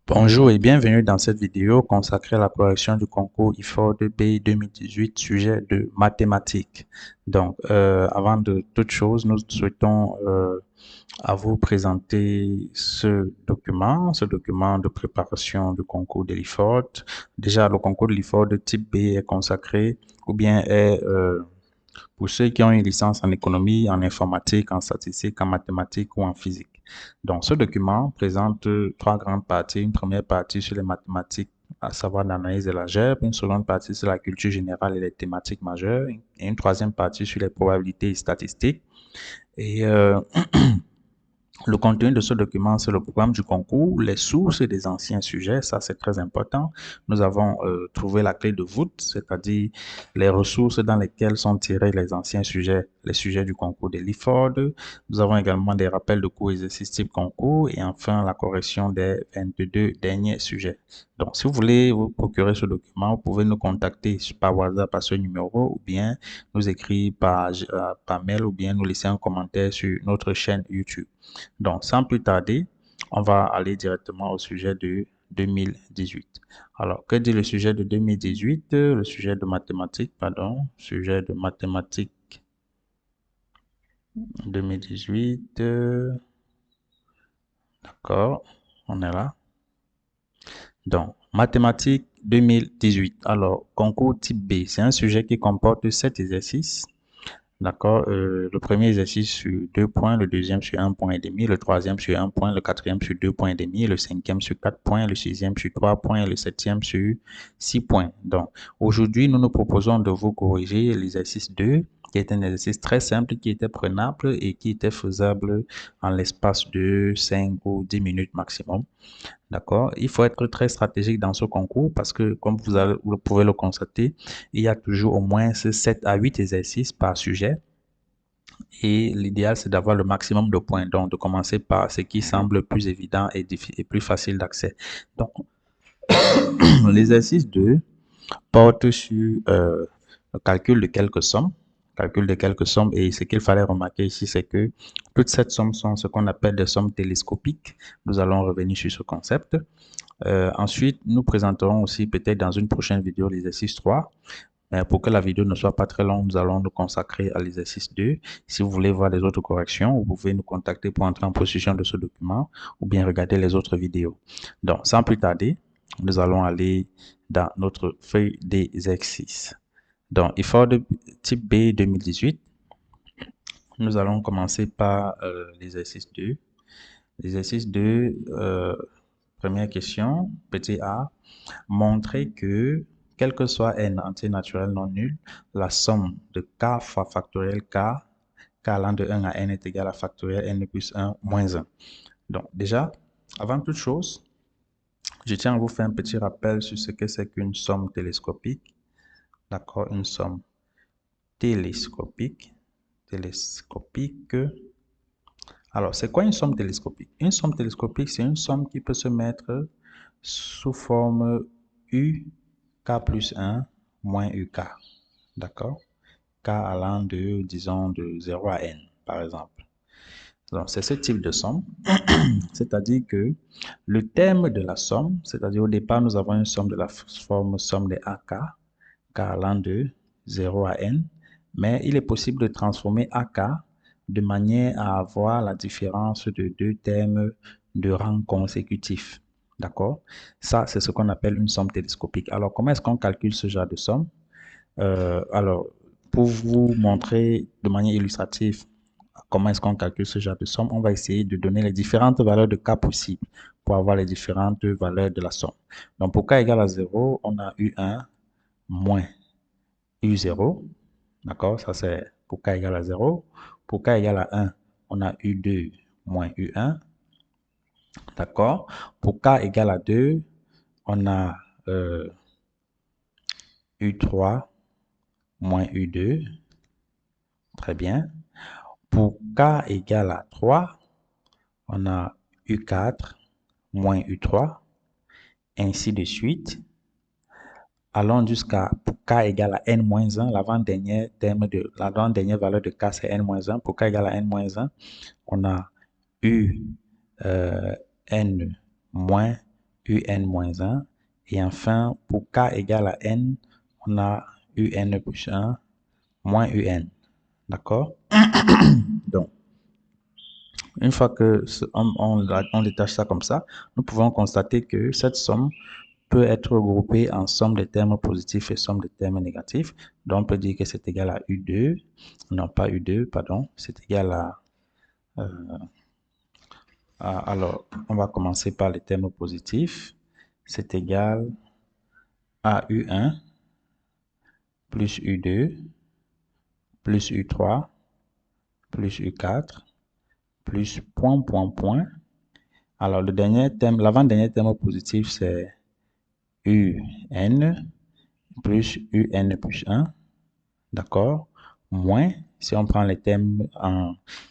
Bonjour et bienvenue dans cette vidéo consacrée à la correction du concours IFOR de B 2018, sujet de mathématiques. Donc, avant de toute chose, nous souhaitons à vous présenter ce document de préparation du concours de l'IFOR. Déjà, le concours de l'IFOR de type B est consacré ou bien est pour ceux qui ont une licence en économie, en informatique, en statistique, en mathématiques ou en physique. Donc, ce document présente trois grandes parties. Une première partie sur les mathématiques, à savoir l'analyse de l'algèbre, une seconde partie sur la culture générale et les thématiques majeures, et une troisième partie sur les probabilités statistiques. Et le contenu de ce document, c'est le programme du concours, les sources des anciens sujets, ça c'est très important. Nous avons trouvé la clé de voûte, c'est-à-dire les ressources dans lesquelles sont tirés les anciens sujets, les sujets du concours de l'IFOR. Nous avons également des rappels de cours exercices type concours et enfin la correction des 22 derniers sujets. Donc, si vous voulez vous procurer ce document, vous pouvez nous contacter par WhatsApp à ce numéro ou bien nous écrire par mail ou bien nous laisser un commentaire sur notre chaîne YouTube. Donc, sans plus tarder, on va aller directement au sujet de 2018. Alors, que dit le sujet de 2018? Le sujet de mathématiques, pardon, sujet de mathématiques 2018. D'accord, on est là. Donc, mathématiques 2018. Alors, concours type B, c'est un sujet qui comporte 7 exercices. D'accord. Le premier exercice sur 2 points, le deuxième sur 1,5 points, le troisième sur 1 point, le quatrième sur 2,5 points, le cinquième sur 4 points, le sixième sur 3 points et le septième sur 6 points. Donc, aujourd'hui, nous nous proposons de vous corriger l'exercice 2, qui est un exercice très simple, qui était prenable et qui était faisable en l'espace de 5 ou 10 minutes maximum. D'accord? Il faut être très stratégique dans ce concours parce que, comme vous pouvez le constater, il y a toujours au moins 7 à 8 exercices par sujet. Et l'idéal, c'est d'avoir le maximum de points. Donc, de commencer par ce qui semble plus évident et plus facile d'accès. Donc, l'exercice 2 porte sur le calcul de quelques sommes. Calcul de quelques sommes. Et ce qu'il fallait remarquer ici, c'est que toutes ces sommes sont ce qu'on appelle des sommes télescopiques. Nous allons revenir sur ce concept. Ensuite, nous présenterons aussi peut-être dans une prochaine vidéo l'exercice 3. Pour que la vidéo ne soit pas très longue, nous allons nous consacrer à l'exercice 2. Si vous voulez voir les autres corrections, vous pouvez nous contacter pour entrer en possession de ce document ou bien regarder les autres vidéos. Donc, sans plus tarder, nous allons aller dans notre feuille d'exercice. Donc, effort de type B 2018. Nous allons commencer par l'exercice 2. L'exercice 2, première question, petit a. Montrer que, quel que soit n entier naturel non nul, la somme de k fois factoriel k allant de 1 à n est égal à factoriel n plus 1 moins 1. Donc déjà, avant toute chose, je tiens à vous faire un petit rappel sur ce que c'est qu'une somme télescopique. D'accord, une somme télescopique. Alors, c'est quoi une somme télescopique? Une somme télescopique, c'est une somme qui peut se mettre sous forme UK plus 1 moins UK. D'accord? K allant de, disons, de 0 à n, par exemple. Donc, c'est ce type de somme. C'est-à-dire que le terme de la somme, c'est-à-dire au départ, nous avons une somme de la forme somme des AK, K allant de 0 à n, mais il est possible de transformer AK de manière à avoir la différence de deux termes de rang consécutif. D'accord? Ça, c'est ce qu'on appelle une somme télescopique. Alors, comment est-ce qu'on calcule ce genre de somme? Alors, pour vous montrer de manière illustrative comment est-ce qu'on calcule ce genre de somme, on va essayer de donner les différentes valeurs de K possibles pour avoir les différentes valeurs de la somme. Donc, pour K égale à 0, on a U1 moins U0. D'accord? Ça, c'est pour K égale à 0. Pour K égale à 1, on a U2 moins U1. D'accord? Pour K égale à 2, on a U3 moins U2. Très bien. Pour K égale à 3, on a U4 moins U3, ainsi de suite. Allons jusqu'à pour K égale à N-1, l'avant-dernière valeur de K, c'est N-1. Pour K égale à N-1, on a U N moins un moins 1. Et enfin, pour k égale à n, on a un plus 1 moins un. D'accord? Donc, une fois que on détache ça comme ça, nous pouvons constater que cette somme peut être regroupée en somme des termes positifs et somme des termes négatifs. Donc, on peut dire que c'est égal à U2, non pas U2, pardon, c'est égal alors, on va commencer par les termes positifs. C'est égal à U1 plus U2 plus U3 plus U4 plus point, point, point. Alors, le dernier terme, l'avant-dernier terme positif, c'est UN plus UN plus 1. D'accord? Moins, si on prend les termes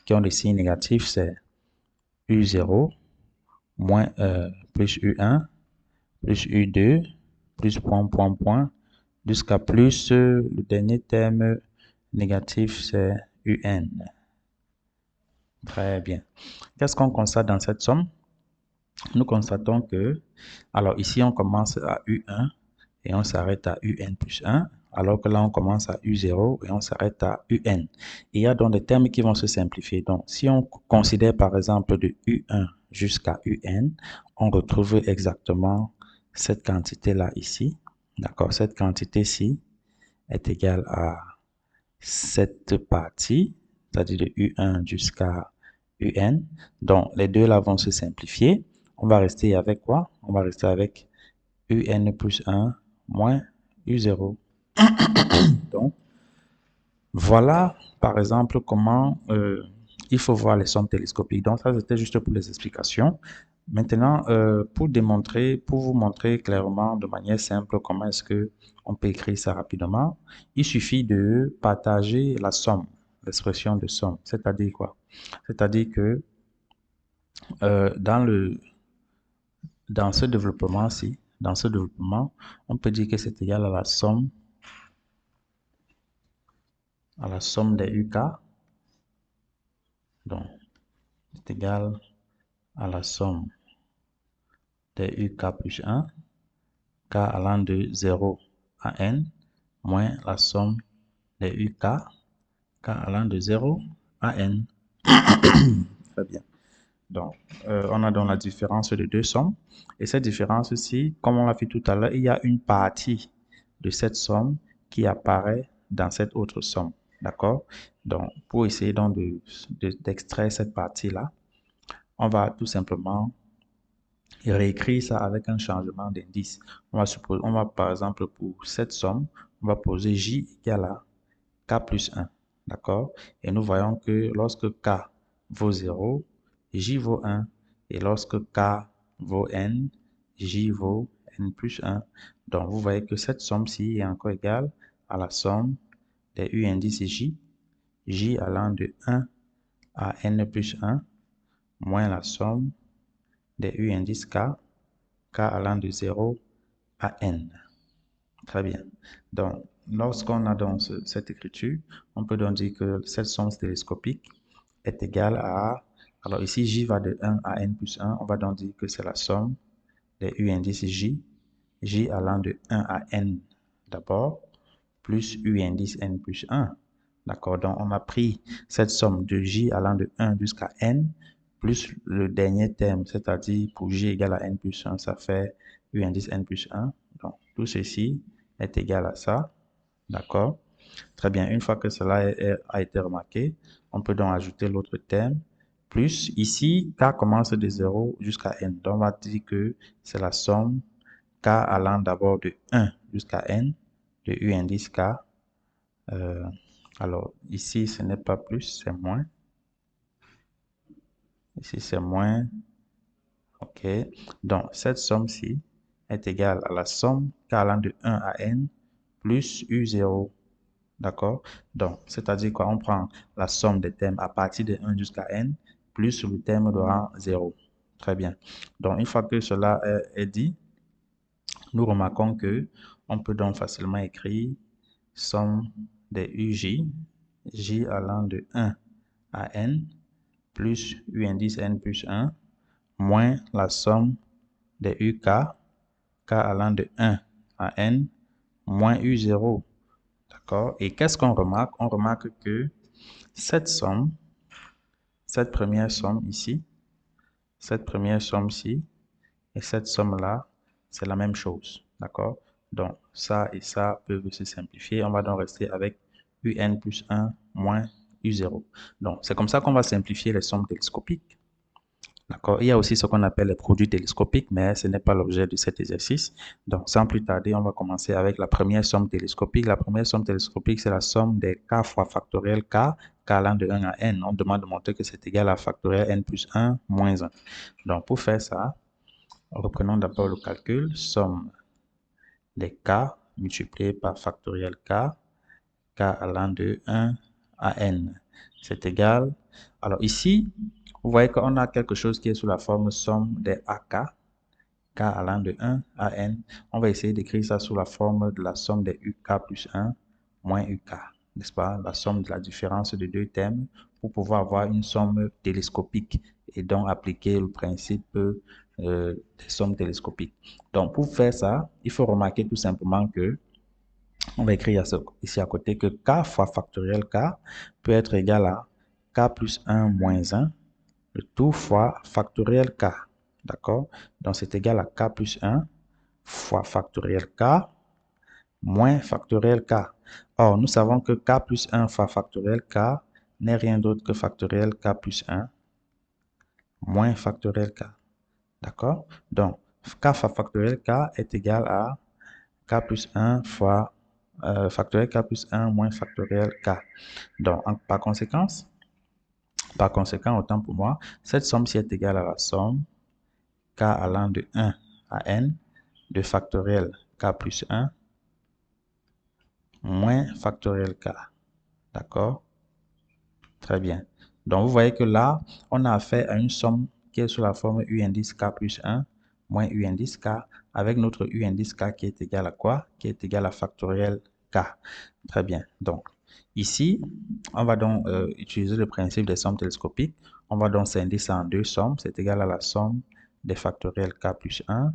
qui ont des signes négatifs, c'est U0 moins plus U1 plus U2 plus point, point, point, jusqu'à plus le dernier terme négatif, c'est UN. Très bien. Qu'est-ce qu'on constate dans cette somme? Nous constatons que, alors ici, on commence à U1 et on s'arrête à UN plus 1, alors que là, on commence à U0 et on s'arrête à UN. Il y a donc des termes qui vont se simplifier. Donc, si on considère par exemple de U1 jusqu'à UN, on retrouve exactement cette quantité-là ici. D'accord? Cette quantité-ci est égale à cette partie, c'est-à-dire de U1 jusqu'à UN. Donc, les deux là vont se simplifier. On va rester avec quoi? On va rester avec UN plus 1 moins U0. Donc, voilà, par exemple, comment il faut voir les sommes télescopiques. Donc, ça, c'était juste pour les explications. Maintenant, pour vous montrer clairement de manière simple comment est-ce que on peut écrire ça rapidement, il suffit de partager la somme, l'expression de somme. C'est-à-dire quoi? C'est-à-dire que dans ce développement-ci, dans ce développement, on peut dire que c'est égal à la somme des UK. Donc, c'est égal à la somme des UK plus 1, k allant de 0 à n, moins la somme des UK, k allant de 0 à n. Très bien. Donc, on a donc la différence de deux sommes. Et cette différence-ci, comme on l'a vu tout à l'heure, il y a une partie de cette somme qui apparaît dans cette autre somme. D'accord? Donc, pour essayer donc d'extraire cette partie-là, on va tout simplement réécrire ça avec un changement d'indice. On va par exemple pour cette somme, on va poser J égale à K plus 1. D'accord? Et nous voyons que lorsque K vaut 0, J vaut 1. Et lorsque K vaut N, J vaut N plus 1. Donc, vous voyez que cette somme-ci est encore égale à la somme des U indices J, J allant de 1 à N plus 1, moins la somme des U indices K, K allant de 0 à N. Très bien. Donc, lorsqu'on a donc cette écriture, on peut donc dire que cette somme télescopique est égale à... Alors ici, J va de 1 à N plus 1. On va donc dire que c'est la somme des U indices J, J allant de 1 à N d'abord, plus U indice N plus 1. D'accord? Donc, on a pris cette somme de J allant de 1 jusqu'à N, plus le dernier terme, c'est-à-dire pour J égale à N plus 1, ça fait U indice N plus 1. Donc, tout ceci est égal à ça. D'accord? Très bien. Une fois que cela a été remarqué, on peut donc ajouter l'autre terme. Plus, ici, K commence de 0 jusqu'à N. Donc, on va dire que c'est la somme K allant d'abord de 1 jusqu'à N, de U indice K. Alors, ici, ce n'est pas plus, c'est moins. Ici, c'est moins. OK. Donc, cette somme-ci est égale à la somme K allant de 1 à N plus U0. D'accord? Donc, c'est-à-dire quoi? On prend la somme des termes à partir de 1 jusqu'à n, plus le terme de rang 0. Très bien. Donc, une fois que cela est dit, nous remarquons que on peut donc facilement écrire somme des UJ, J allant de 1 à n, plus U indice n plus 1, moins la somme des UK, k allant de 1 à n, moins U0. D'accord? Et qu'est-ce qu'on remarque? On remarque que cette somme, cette première somme ici, cette première somme-ci, et cette somme-là, c'est la même chose. D'accord? Donc, ça et ça peuvent se simplifier. On va donc rester avec UN plus 1 moins U0. Donc, c'est comme ça qu'on va simplifier les sommes télescopiques. D'accord? Il y a aussi ce qu'on appelle les produits télescopiques, mais ce n'est pas l'objet de cet exercice. Donc, sans plus tarder, on va commencer avec la première somme télescopique. La première somme télescopique, c'est la somme des k fois factoriel k allant de 1 à n. On demande de montrer que c'est égal à factoriel n plus 1 moins 1. Donc, pour faire ça, reprenons d'abord le calcul. Somme des k multiplié par factoriel k allant de 1 à n. C'est égal. Alors ici, vous voyez qu'on a quelque chose qui est sous la forme somme des AK, k allant de 1 à n. On va essayer d'écrire ça sous la forme de la somme des UK plus 1 moins UK, n'est-ce pas? La somme de la différence de deux termes pour pouvoir avoir une somme télescopique et donc appliquer le principe des sommes télescopiques. Donc, pour faire ça, il faut remarquer tout simplement que on va écrire ici à côté que k fois factoriel k peut être égal à k plus 1 moins 1, le tout fois factoriel k. D'accord? Donc, c'est égal à k plus 1 fois factoriel k moins factoriel k. Or, nous savons que k plus 1 fois factoriel k n'est rien d'autre que factoriel k plus 1 moins factoriel k. D'accord? Donc, k fois factoriel k est égal à k plus 1 fois factoriel k plus 1 moins factoriel k. Donc, par conséquent, autant pour moi, cette somme-ci est égale à la somme k allant de 1 à n de factoriel k plus 1 moins factoriel k. D'accord? Très bien. Donc, vous voyez que là, on a affaire à une somme qui est sous la forme u indice k plus 1 moins u indice k avec notre u indice k qui est égal à quoi? Qui est égal à factoriel k. Très bien. Donc, ici, on va donc utiliser le principe des sommes télescopiques. On va donc scinder ça en deux sommes. C'est égal à la somme des factoriels k plus 1,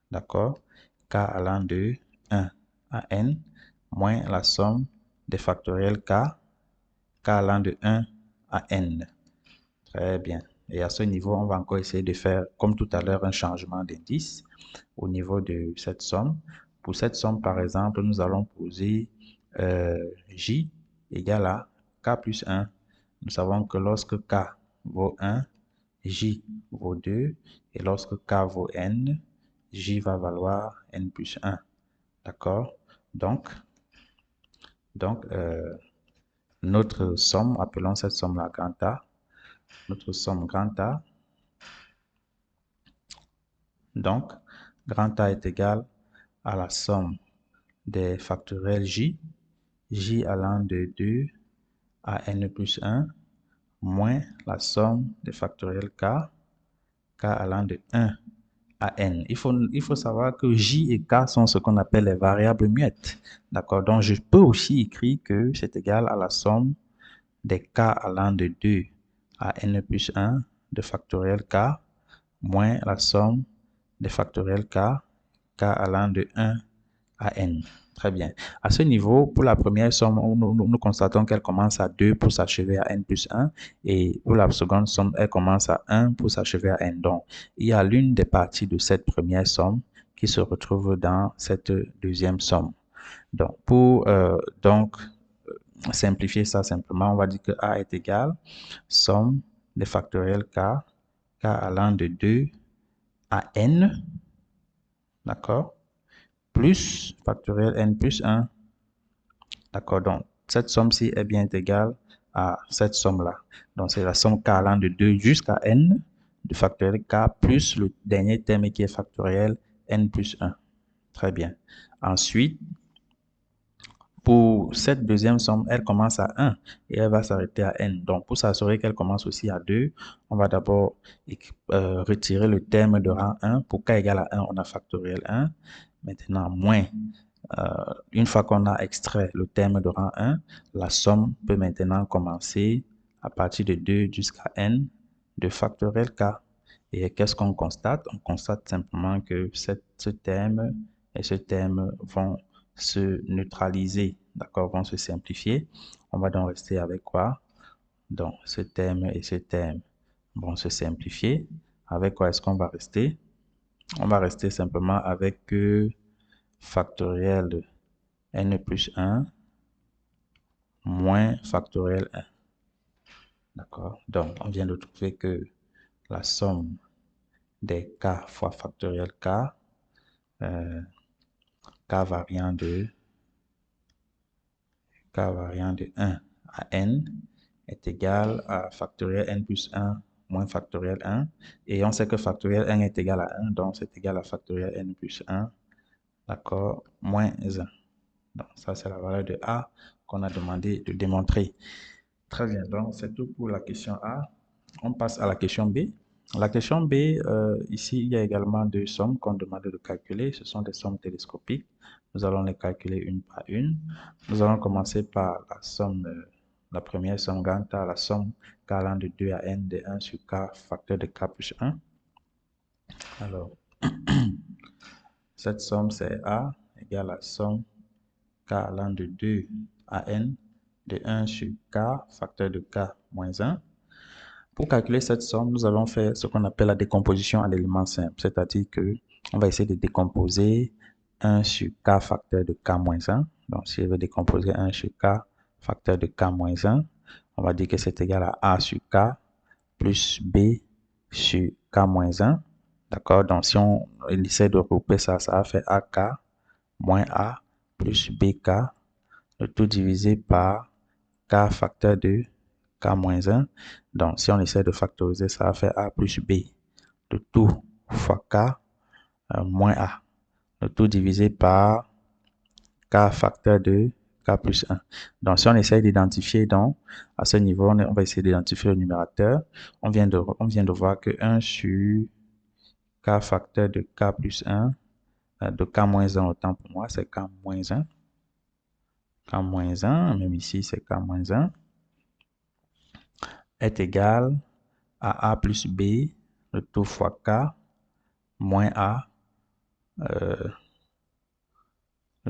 d'accord? K allant de 1 à n, moins la somme des factoriels k allant de 1 à n. Très bien. Et à ce niveau, on va encore essayer de faire, comme tout à l'heure, un changement d'indice au niveau de cette somme. Pour cette somme, par exemple, nous allons poser J égale à K plus 1. Nous savons que lorsque K vaut 1, J vaut 2. Et lorsque K vaut N, J va valoir N plus 1. D'accord? Donc notre somme, appelons cette somme-là grand A. Notre somme grand A. Donc, grand A est égal à la somme des factoriels J, J allant de 2 à N plus 1, moins la somme des factoriels K, K allant de 1 à N. Il faut savoir que J et K sont ce qu'on appelle les variables muettes. D'accord? Donc, je peux aussi écrire que c'est égal à la somme des K allant de 2 à N plus 1 de factoriel K, moins la somme des factoriels K allant de 1 à n. Très bien. À ce niveau, pour la première somme, nous constatons qu'elle commence à 2 pour s'achever à n plus 1. Et pour la seconde somme, elle commence à 1 pour s'achever à n. Donc, il y a l'une des parties de cette première somme qui se retrouve dans cette deuxième somme. Donc, pour simplifier ça simplement, on va dire que A est égal somme des factoriels k allant de 2 à n, d'accord, plus factoriel n plus 1. D'accord, donc cette somme-ci est bien égale à cette somme-là. Donc c'est la somme k allant de 2 jusqu'à n de factoriel k plus le dernier terme qui est factoriel n plus 1. Très bien. Ensuite, pour cette deuxième somme, elle commence à 1 et elle va s'arrêter à n. Donc, pour s'assurer qu'elle commence aussi à 2, on va d'abord retirer le terme de rang 1. Pour k égale à 1, on a factoriel 1. Maintenant, moins. Une fois qu'on a extrait le terme de rang 1, la somme peut maintenant commencer à partir de 2 jusqu'à n de factoriel k. Et qu'est-ce qu'on constate? On constate simplement que ce terme et ce terme vont se neutraliser, d'accord, vont se simplifier. On va donc rester avec quoi? Donc, ce terme et ce terme vont se simplifier. Avec quoi est-ce qu'on va rester? On va rester simplement avec factoriel de n plus 1 moins factoriel 1. D'accord? Donc, on vient de trouver que la somme des k fois factoriel k, k variant de 1 à n est égal à factoriel n plus 1 moins factoriel 1. Et on sait que factoriel n est égal à 1, donc c'est égal à factoriel n plus 1, d'accord, moins 1. Donc, ça, c'est la valeur de a qu'on a demandé de démontrer. Très bien, donc c'est tout pour la question A. On passe à la question B. La question B, ici, il y a également deux sommes qu'on demande de calculer. Ce sont des sommes télescopiques. Nous allons les calculer une par une. Nous allons commencer par la somme, la première somme grande A, la somme k allant de 2 à n de 1 sur k facteur de k plus 1. Alors, cette somme, c'est A égale à la somme k allant de 2 à n de 1 sur k facteur de k moins 1. Pour calculer cette somme, nous allons faire ce qu'on appelle la décomposition en éléments simples, c'est-à-dire que on va essayer de décomposer 1 sur k facteur de k moins 1. Donc, si je veux décomposer 1 sur k facteur de k moins 1, on va dire que c'est égal à a sur k plus b sur k moins 1. D'accord? Donc, si on essaie de regrouper ça, ça va faire ak moins a plus bk, le tout divisé par k facteur de k moins 1. Donc, si on essaie de factoriser, ça va faire a plus b, le tout fois k moins a, le tout divisé par k facteur de k plus 1. Donc, si on essaie d'identifier, donc, à ce niveau, on va essayer d'identifier le numérateur. On vient de voir que 1 sur k facteur de k plus 1, de k moins 1, autant pour moi, c'est k moins 1. K moins 1, même ici, c'est k moins 1, est égal à a plus b, le tout fois k, moins a, le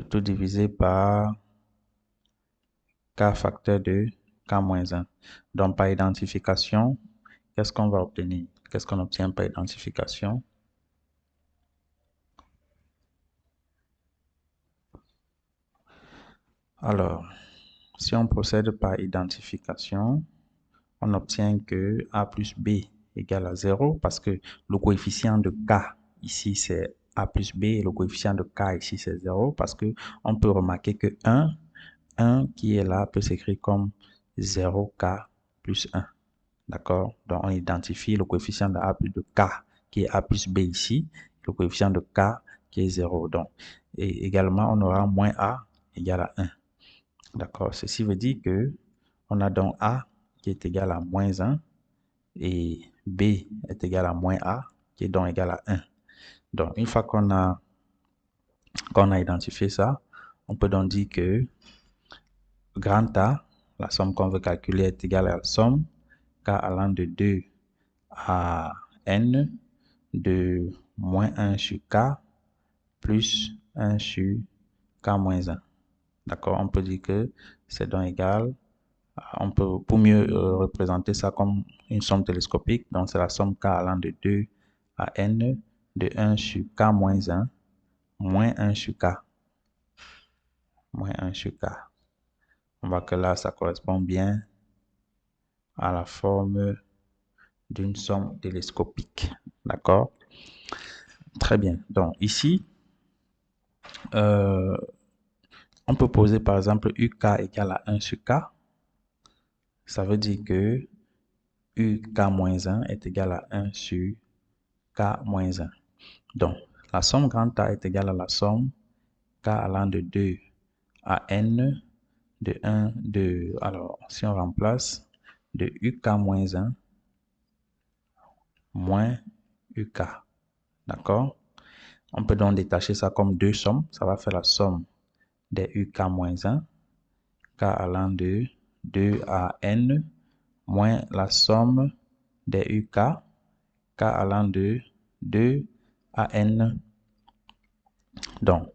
tout divisé par k facteur de k moins 1. Donc, par identification, qu'est-ce qu'on va obtenir? Qu'est-ce qu'on obtient par identification? Alors, si on procède par identification, on obtient que a plus b égale à 0 parce que le coefficient de k ici c'est a plus b et le coefficient de k ici c'est 0 parce que on peut remarquer que 1 qui est là peut s'écrire comme 0k plus 1. D'accord? Donc on identifie le coefficient de a plus de k qui est a plus b ici, le coefficient de k qui est 0. Donc, et également on aura moins a égale à 1. D'accord? Ceci veut dire que on a donc a qui est égal à moins 1 et b est égal à moins a qui est donc égal à 1. Donc, une fois qu'on a identifié ça, on peut donc dire que grand A, la somme qu'on veut calculer, est égale à la somme k allant de 2 à n de moins 1 sur k plus 1 sur k moins 1. D'accord? On peut dire que c'est donc égal. On peut, pour mieux représenter ça comme une somme télescopique, donc c'est la somme k allant de 2 à n de 1 sur k moins 1 moins 1 sur k. Moins 1 sur k. On voit que là, ça correspond bien à la forme d'une somme télescopique. D'accord? Très bien. Donc ici, on peut poser par exemple uk égale à 1 sur k. Ça veut dire que uk-1 est égal à 1 sur k-1. Donc, la somme grand A est égale à la somme k allant de 2 à n de 1 de... Alors, si on remplace de uk-1 moins uk. D'accord? On peut donc détacher ça comme deux sommes. Ça va faire la somme des uk-1, k allant de 2 à n, moins la somme des uk, k k allant de 2 à n. Donc,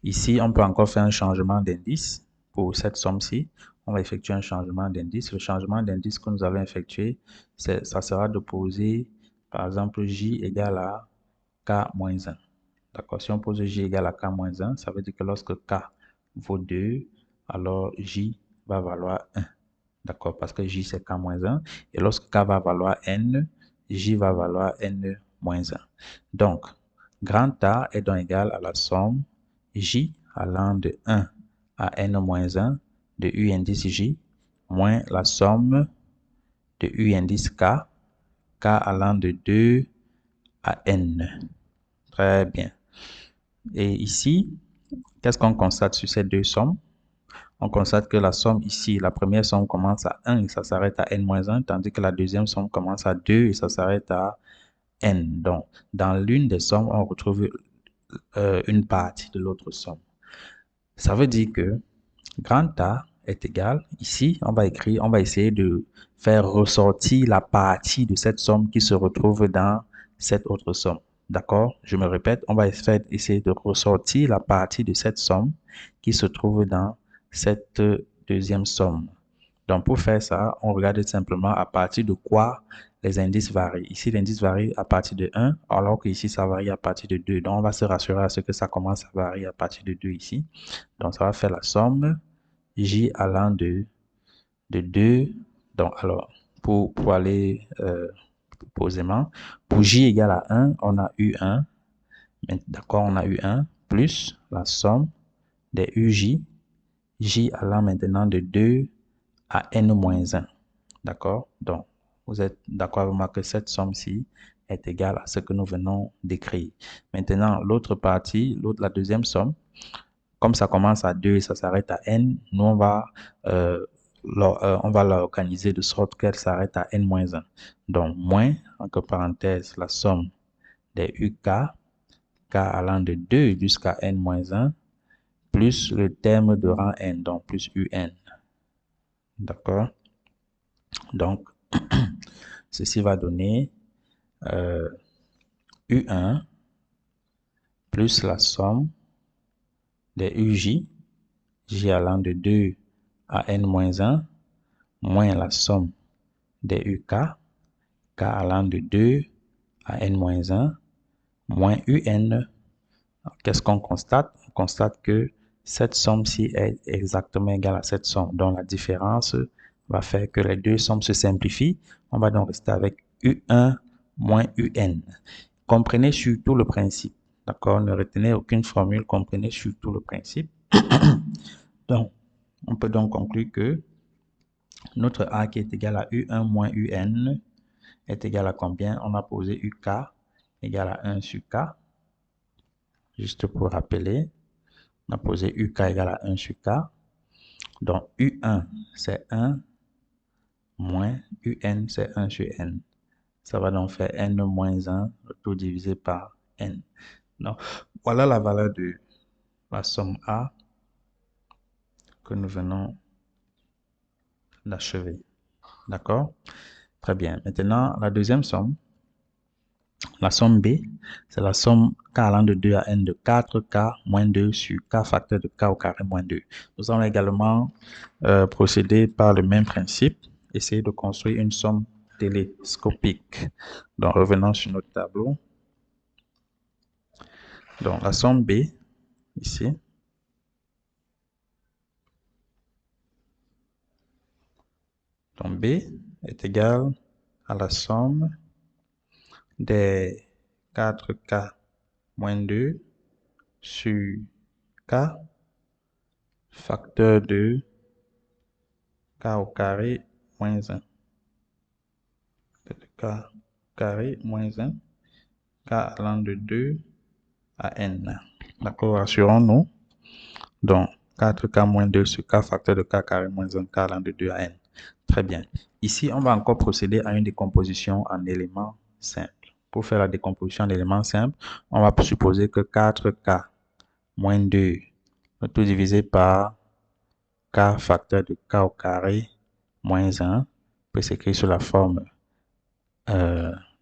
ici, on peut encore faire un changement d'indice pour cette somme-ci. On va effectuer un changement d'indice. Le changement d'indice que nous allons effectuer, ça sera de poser, par exemple, j égale à k moins 1. D'accord? Si on pose j égale à k moins 1, ça veut dire que lorsque k vaut 2, alors j va valoir 1. D'accord? Parce que j c'est k moins 1. Et lorsque k va valoir n, j va valoir n moins 1. Donc, grand A est donc égal à la somme j allant de 1 à n moins 1 de u indice j moins la somme de u indice k allant de 2 à n. Très bien. Et ici, qu'est-ce qu'on constate sur ces deux sommes? On constate que la somme ici, la première somme commence à 1 et ça s'arrête à n-1, tandis que la deuxième somme commence à 2 et ça s'arrête à n. Donc, dans l'une des sommes, on retrouve une partie de l'autre somme. Ça veut dire que grand A est égal, ici, on va essayer de faire ressortir la partie de cette somme qui se retrouve dans cette autre somme. D'accord? Je me répète, on va essayer de ressortir la partie de cette somme qui se trouve dans cette deuxième somme. Donc, pour faire ça, on regarde simplement à partir de quoi les indices varient. Ici, l'indice varie à partir de 1, alors qu'ici, ça varie à partir de 2. Donc, on va se rassurer à ce que ça commence à varier à partir de 2 ici. Donc, ça va faire la somme j allant de 2. Donc, alors, pour aller posément, pour j égale à 1, on a u1. D'accord, on a u1 plus la somme des uj, j allant maintenant de 2 à n-1. D'accord? Donc, vous êtes d'accord avec moi que cette somme-ci est égale à ce que nous venons d'écrire. Maintenant, l'autre partie, la deuxième somme, comme ça commence à 2 et ça s'arrête à n, nous on va l'organiser de sorte qu'elle s'arrête à n-1. Donc, moins, entre parenthèses, la somme des uk, k allant de 2 jusqu'à n-1, plus le terme de rang n, donc plus un. D'accord? Donc, ceci va donner u1 plus la somme des uj, j allant de 2 à n-1, moins la somme des uk, k allant de 2 à n-1, moins un. Qu'est-ce qu'on constate? On constate que cette somme-ci est exactement égale à cette somme. Donc, la différence va faire que les deux sommes se simplifient. On va donc rester avec u1 moins un. Comprenez surtout le principe. D'accord? Ne retenez aucune formule, comprenez surtout le principe. Donc, on peut donc conclure que notre A qui est égal à u1 moins un est égal à combien? On a posé uk égal à 1 sur k. Juste pour rappeler, on a posé uk égale à 1 sur k. Donc, u1, c'est 1 moins un, c'est 1 sur n. Ça va donc faire n moins 1, tout divisé par n. Donc, voilà la valeur de la somme A que nous venons d'achever. D'accord? Très bien. Maintenant, la deuxième somme, la somme B, c'est la somme k allant de 2 à n de 4k moins 2 sur k facteur de k au carré moins 2. Nous allons également procéder par le même principe, essayer de construire une somme télescopique. Donc, revenons sur notre tableau. Donc, la somme B, ici, donc B est égale à la somme des 4k moins 2 sur k facteur de k au carré moins 1. K carré moins 1, k allant de 2 à n. D'accord, rassurons-nous. Donc, 4k moins 2 sur k facteur de k carré moins 1, k allant de 2 à n. Très bien. Ici, on va encore procéder à une décomposition en éléments simples. Pour faire la décomposition en éléments simples, on va supposer que 4k moins 2, tout divisé par k facteur de k au carré moins 1 peut s'écrire sous la forme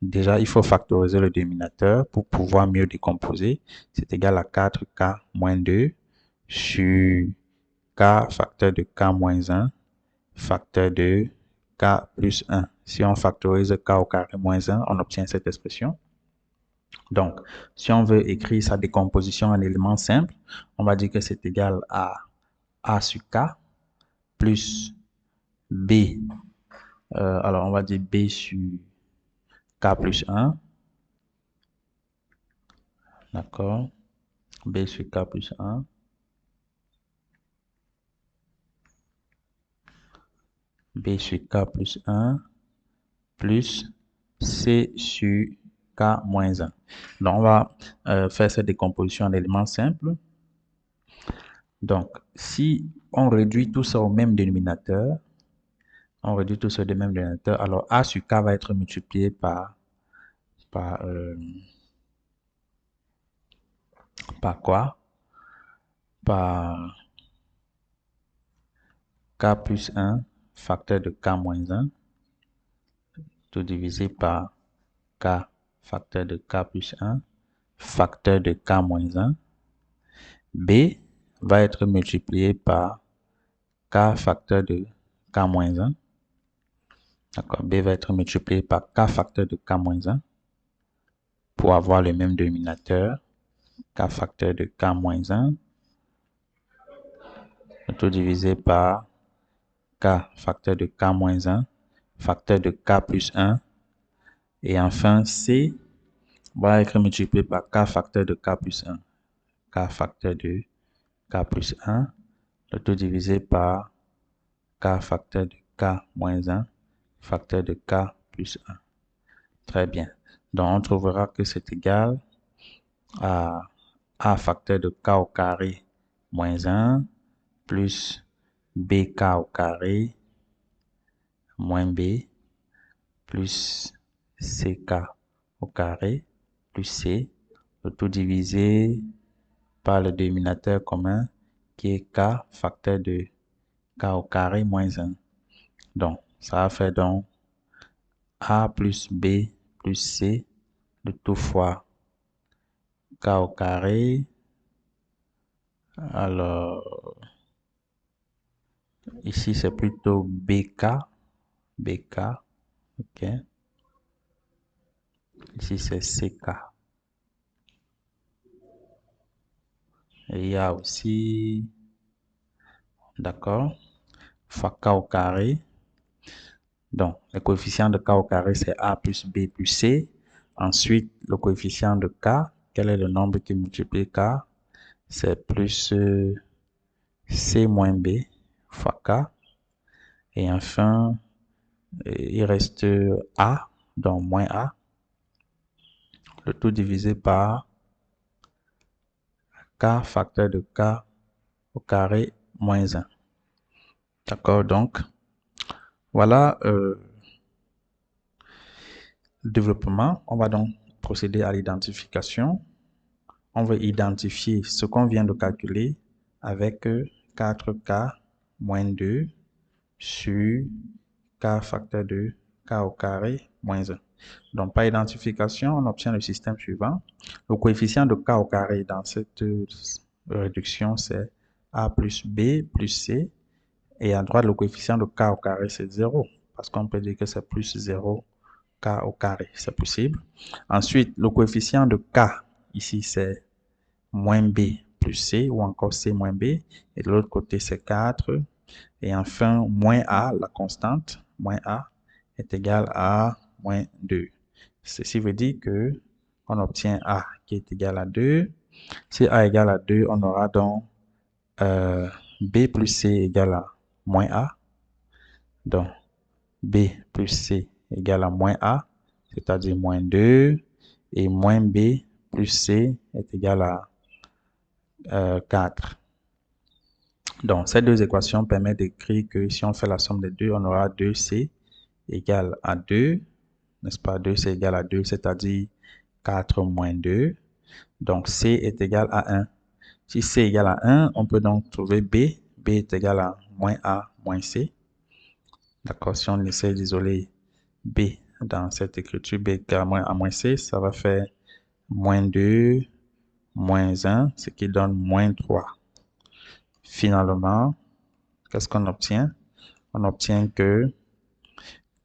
déjà, il faut factoriser le dénominateur pour pouvoir mieux décomposer. C'est égal à 4k moins 2 sur k facteur de k moins 1 facteur de k plus 1. Si on factorise k au carré moins 1, on obtient cette expression. Donc, si on veut écrire sa décomposition en éléments simples, on va dire que c'est égal à a sur k plus b. Alors, on va dire b sur k plus 1. D'accord. B sur k plus 1. B sur k plus 1 plus c sur k moins 1. Donc, on va faire cette décomposition en éléments simples. Donc, si on réduit tout ça au même dénominateur, alors a sur k va être multiplié par quoi? Par k plus 1 facteur de k moins 1, tout divisé par k facteur de k plus 1 facteur de k moins 1. B va être multiplié par k facteur de k moins 1. D'accord, B va être multiplié par k facteur de k moins 1 pour avoir le même dénominateur, k facteur de k moins 1, tout divisé par k facteur de k moins 1, facteur de k plus 1, et enfin C va être multiplié par k facteur de k plus 1, k facteur de k plus 1, le tout divisé par k facteur de k moins 1, facteur de k plus 1. Très bien. Donc, on trouvera que c'est égal à a facteur de k au carré moins 1 plus bk au carré moins b plus ck au carré plus c, le tout divisé par le dénominateur commun qui est k facteur de k au carré moins 1. Donc, ça va faire donc a plus b plus c de tout fois k au carré. Alors, ici c'est plutôt bk, ok. Ici c'est ck. Et il y a aussi, d'accord, fois k au carré. Donc, le coefficient de k au carré, c'est a plus b plus c. Ensuite, le coefficient de k, quel est le nombre qui multiplie k? C'est plus c moins b fois k. Et enfin, il reste a, donc moins a. Le tout divisé par k facteur de k au carré moins 1. D'accord, donc, voilà le développement. On va donc procéder à l'identification. On va identifier ce qu'on vient de calculer avec 4k moins 2 sur k facteur de k au carré moins 1. Donc, par identification, on obtient le système suivant. Le coefficient de k au carré dans cette réduction, c'est a plus b plus c. Et à droite, le coefficient de k au carré, c'est 0. Parce qu'on peut dire que c'est plus 0 k au carré. C'est possible. Ensuite, le coefficient de k, ici, c'est moins b plus c ou encore c moins b. Et de l'autre côté, c'est 4. Et enfin, moins a, la constante, moins a, est égal à moins 2. Ceci veut dire que on obtient a qui est égal à 2. Si a égale à 2, on aura donc b plus c égale à moins a. Donc, b plus c égale à moins a, c'est-à-dire moins 2. Et moins b plus c est égal à 4. Donc, ces deux équations permettent d'écrire que si on fait la somme des deux, on aura 2c égale à 2, n'est-ce pas? 2c égale à 2, c'est-à-dire 4 moins 2. Donc, c est égal à 1. Si c est égal à 1, on peut donc trouver b. b est égal à moins a moins c. D'accord? Si on essaie d'isoler b dans cette écriture b égale moins a moins c, ça va faire moins 2, moins 1, ce qui donne moins 3. Finalement, qu'est-ce qu'on obtient? On obtient que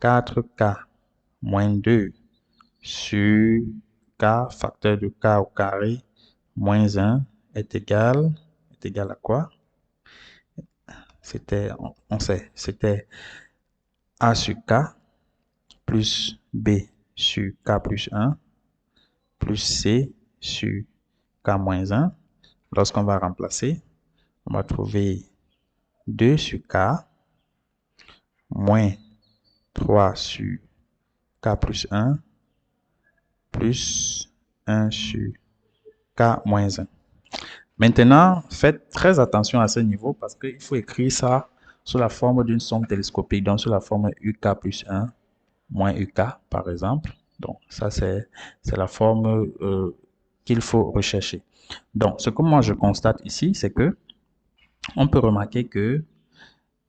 4k moins 2 sur k facteur de k au carré moins 1 est égal à quoi? C'était, on sait, c'était a sur k plus b sur k plus 1 plus c sur k moins 1. Lorsqu'on va remplacer, on va trouver 2 sur k moins 3 sur k plus 1 plus 1 sur k moins 1. Maintenant, faites très attention à ce niveau parce qu'il faut écrire ça sous la forme d'une somme télescopique, donc sous la forme UK plus 1 moins UK, par exemple. Donc, ça, c'est la forme qu'il faut rechercher. Donc, ce que moi je constate ici, c'est que on peut remarquer que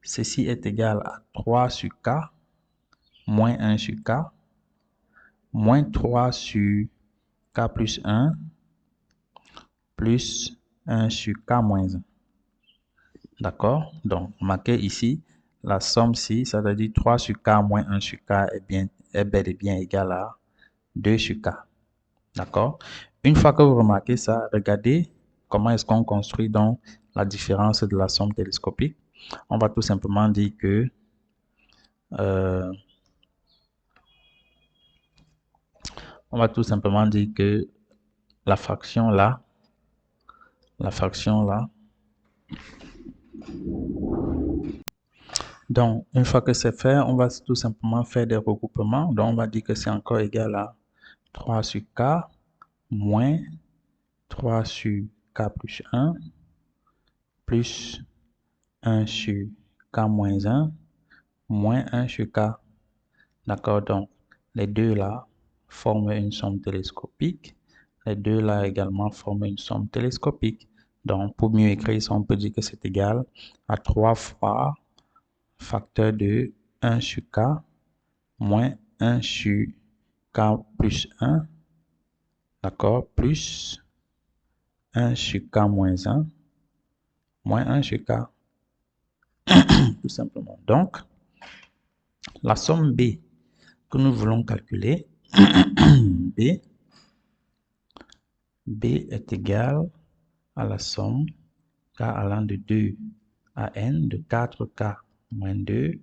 ceci est égal à 3 sur K moins 1 sur K moins 3 sur K plus 1 plus 1 sur K moins 1. D'accord? Donc, marquez ici la somme-ci, ça veut dire 3 sur K moins 1 sur K est bel et bien égal à 2 sur K. D'accord? Une fois que vous remarquez ça, regardez comment est-ce qu'on construit donc la différence de la somme télescopique. On va tout simplement dire que la fraction là, donc une fois que c'est fait, on va tout simplement faire des regroupements. Donc on va dire que c'est encore égal à 3 sur K moins 3 sur K plus 1 plus 1 sur K moins 1 moins 1 sur K. D'accord, donc les deux là forment une somme télescopique. Les deux là également forment une somme télescopique. Donc pour mieux écrire ça, on peut dire que c'est égal à 3 fois facteur de 1 sur K moins 1 sur K plus 1, d'accord, plus 1 sur K moins 1, moins 1 sur K, tout simplement. Donc, la somme B que nous voulons calculer, B est égale à la somme K allant de 2 à N de 4K moins 2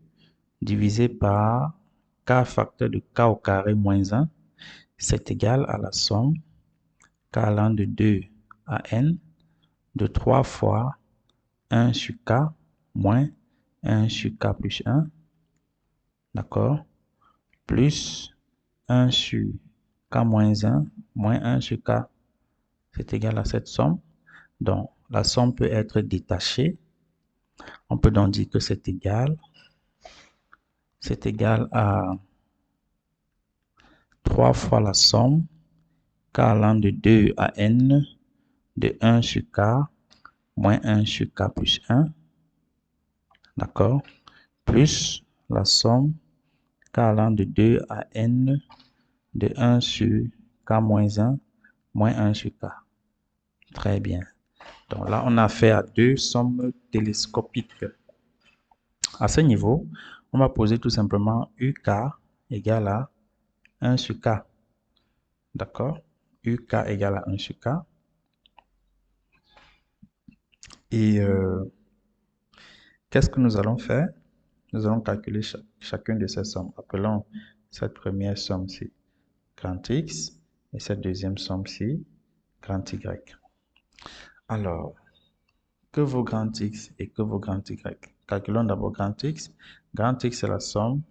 divisé par K facteur de K au carré moins 1, c'est égal à la somme K allant de 2 à N de 3 fois 1 sur K moins 1 sur K plus 1, d'accord, plus 1 sur K moins 1 moins 1 sur K, c'est égal à cette somme. Donc, la somme peut être détachée. On peut donc dire que c'est égal à 3 fois la somme K allant de 2 à N de 1 sur K moins 1 sur K plus 1, d'accord, plus la somme K allant de 2 à N de 1 sur K moins 1 moins 1 sur K. Très bien. Donc là, on a fait à deux sommes télescopiques. À ce niveau, on va poser tout simplement UK égale à 1 sur K. D'accord? UK égale à 1 sur K. Et qu'est-ce que nous allons faire? Nous allons calculer chacune de ces sommes. Appelons cette première somme-ci grand X et cette deuxième somme-ci grand Y. Alors, que vaut grand X et que vaut grand Y? Calculons d'abord grand X. Grand X, c'est la somme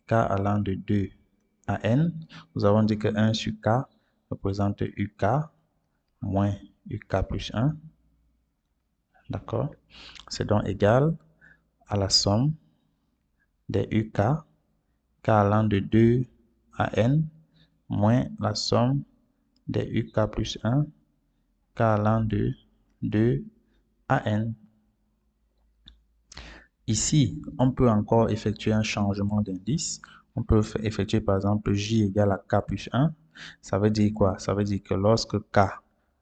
K allant de 2 à N. Nous avons dit que 1 sur K représente UK moins UK plus 1. D'accord? C'est donc égal à la somme des UK K allant de 2 à N moins la somme des UK plus 1 K allant de 2 à N. Ici, on peut encore effectuer un changement d'indice. on peut effectuer par exemple J égale à K plus 1. Ça veut dire quoi? Ça veut dire que lorsque K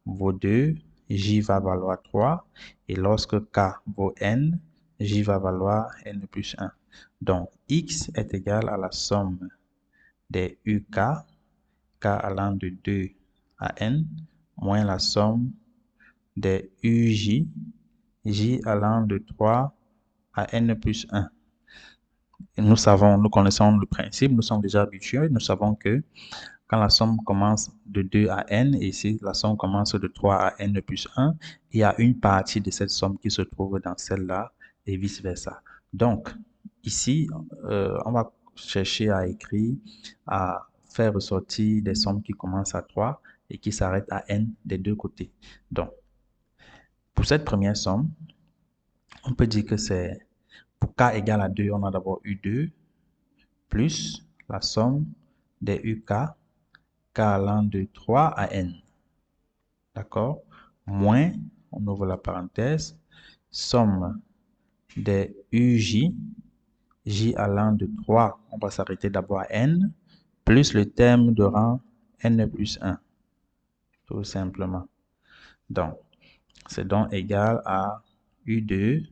vaut 2, J va valoir 3. Et lorsque K vaut N, J va valoir N plus 1. Donc, X est égal à la somme des UK, K allant de 2 à N, moins la somme des UJ, J allant de 3 à N plus 1. Et nous connaissons le principe, nous sommes déjà habitués, nous savons que quand la somme commence de 2 à n, et ici la somme commence de 3 à n plus 1, il y a une partie de cette somme qui se trouve dans celle-là et vice-versa. Donc, ici, on va chercher à écrire, à faire ressortir des sommes qui commencent à 3 et qui s'arrêtent à n des deux côtés. Donc, pour cette première somme, on peut dire que c'est pour k égale à 2, on a d'abord U2 plus la somme des UK, k allant de 3 à n. D'accord? Moins, on ouvre la parenthèse, somme des UJ, J allant de 3, on va s'arrêter d'abord à n, plus le terme de rang n plus 1, tout simplement. Donc, c'est donc égal à U2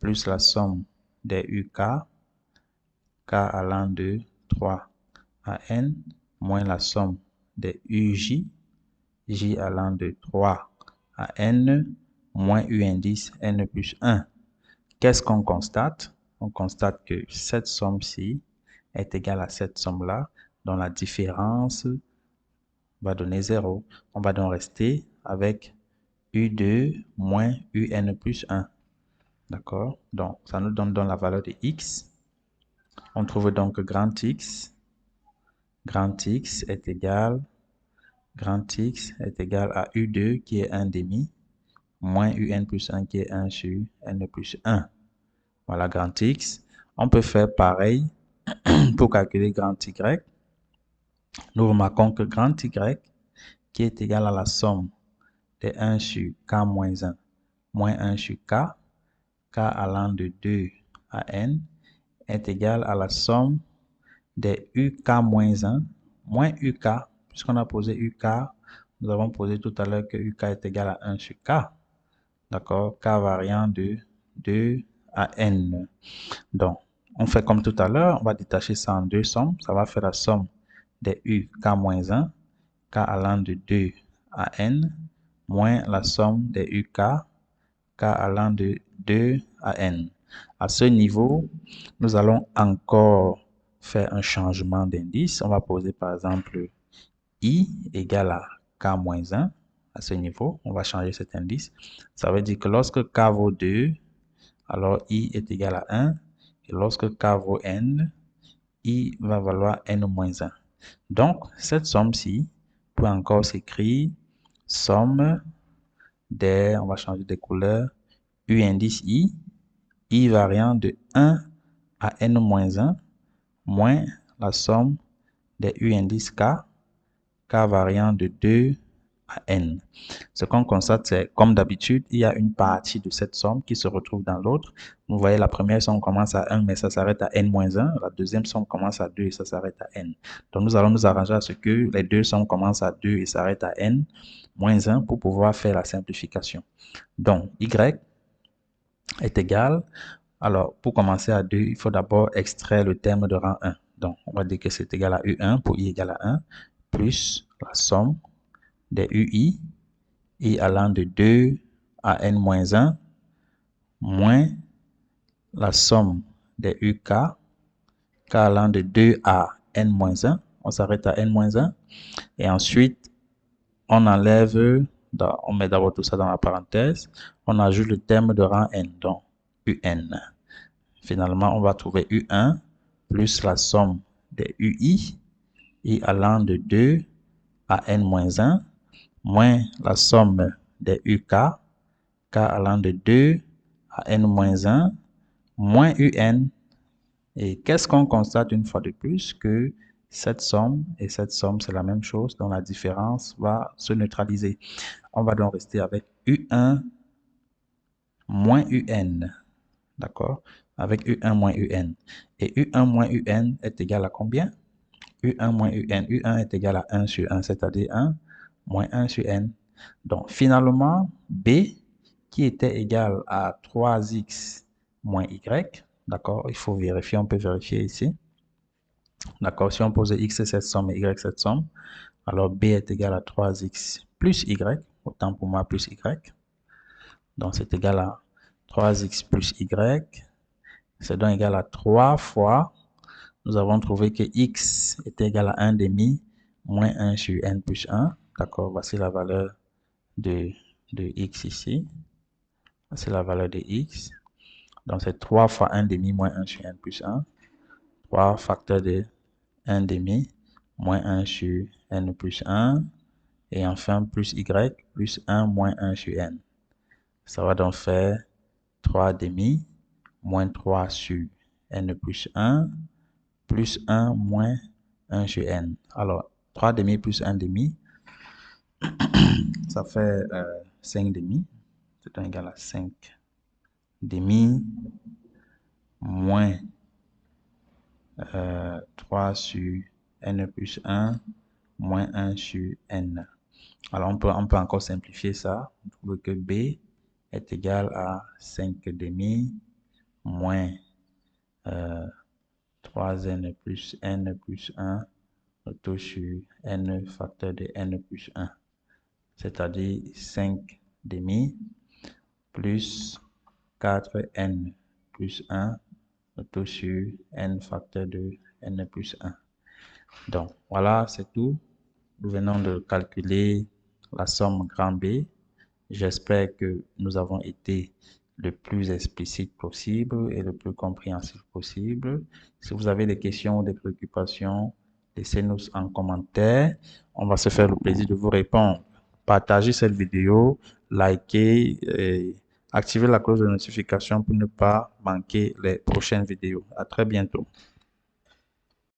plus la somme des UK, k allant de 3 à n, moins la somme des UJ, J allant de 3 à n, moins U indice n plus 1. Qu'est-ce qu'on constate? On constate que cette somme-ci est égale à cette somme-là, dont la différence va donner 0. On va donc rester avec U2 moins UN plus 1. D'accord? Donc, ça nous donne donc la valeur de X. On trouve donc que grand X est égal à U2 qui est 1 demi, moins UN plus 1 qui est 1 sur N plus 1. Voilà grand X. On peut faire pareil pour calculer grand Y. Nous remarquons que grand Y qui est égal à la somme de 1 sur K moins 1 moins 1 sur K allant de 2 à N est égal à la somme des UK moins 1 moins UK. Puisqu'on a posé UK, nous avons posé tout à l'heure que UK est égal à 1 sur K. D'accord? K variant de 2 à N. Donc, on fait comme tout à l'heure, on va détacher ça en deux sommes. Ça va faire la somme des U K-1, K allant de 2 à N, moins la somme des UK, K allant de 2 à N. À ce niveau, nous allons encore faire un changement d'indice. On va poser par exemple I égale à K-1. À ce niveau, on va changer cet indice. Ça veut dire que lorsque K vaut 2, alors I est égal à 1. Et lorsque K vaut N, I va valoir N-1. Donc, cette somme-ci peut encore s'écrire somme des, on va changer de couleur, U indice I variant de 1 à N-1, moins la somme des U indice K variant de 2 à N. Ce qu'on constate, c'est comme d'habitude, il y a une partie de cette somme qui se retrouve dans l'autre. Vous voyez, la première somme commence à 1, mais ça s'arrête à N-1. La deuxième somme commence à 2 et ça s'arrête à N. Donc, nous allons nous arranger à ce que les deux sommes commencent à 2 et s'arrêtent à N-1 pour pouvoir faire la simplification. Donc, Y est égal. Alors, pour commencer à 2, il faut d'abord extraire le terme de rang 1. Donc, on va dire que c'est égal à U1 pour I égale à 1, plus la somme des UI, I allant de 2 à N-1, moins la somme des UK, K allant de 2 à N-1, on s'arrête à N-1, et ensuite, on enlève, on met d'abord tout ça dans la parenthèse, on ajoute le terme de rang N, donc UN. Finalement, on va trouver U1 plus la somme des UI, I allant de 2 à N-1, moins la somme des UK, K allant de 2 à N-1, moins UN. Et qu'est-ce qu'on constate une fois de plus? Que cette somme et cette somme, c'est la même chose, donc la différence va se neutraliser. On va donc rester avec U1 moins UN. D'accord? avec U1 moins UN. Et U1 moins UN est égal à combien? U1 moins UN. U1 est égal à 1 sur 1, c'est-à-dire 1 moins 1 sur N. Donc, finalement, B, qui était égal à 3x moins Y, d'accord, il faut vérifier, on peut vérifier ici. D'accord, si on pose x cette somme et y cette somme, alors B est égal à 3x plus Y, autant pour moi plus Y. Donc, c'est égal à 3x plus Y. C'est donc égal à 3 fois, nous avons trouvé que x est égal à 1 demi moins 1 sur n plus 1. D'accord, voici la valeur de x ici. Voici la valeur de x. Donc, c'est 3 fois 1 demi moins 1 sur n plus 1. 3 facteur de 1 demi moins 1 sur n plus 1. Et enfin, plus y plus 1 moins 1 sur n. Ça va donc faire 3 demi moins 3 sur n plus 1 plus 1 moins 1 sur n. Alors, 3 demi plus 1 demi, ça fait 5 demi. C'est égal à 5 demi moins 3 sur n plus 1 moins 1 sur n. Alors, on peut encore simplifier ça. On trouve que B est égal à 5 demi moins 3n plus n plus 1 tout sur n facteur de n plus 1. C'est-à-dire 5 demi plus 4n plus 1 tout sur n facteur de n plus 1. Donc, voilà, c'est tout. Nous venons de calculer la somme grand B. J'espère que nous avons été le plus explicite possible et le plus compréhensif possible. Si vous avez des questions ou des préoccupations, laissez-nous en commentaire. On va se faire le plaisir de vous répondre. Partagez cette vidéo, likez et activez la cloche de notification pour ne pas manquer les prochaines vidéos. À très bientôt.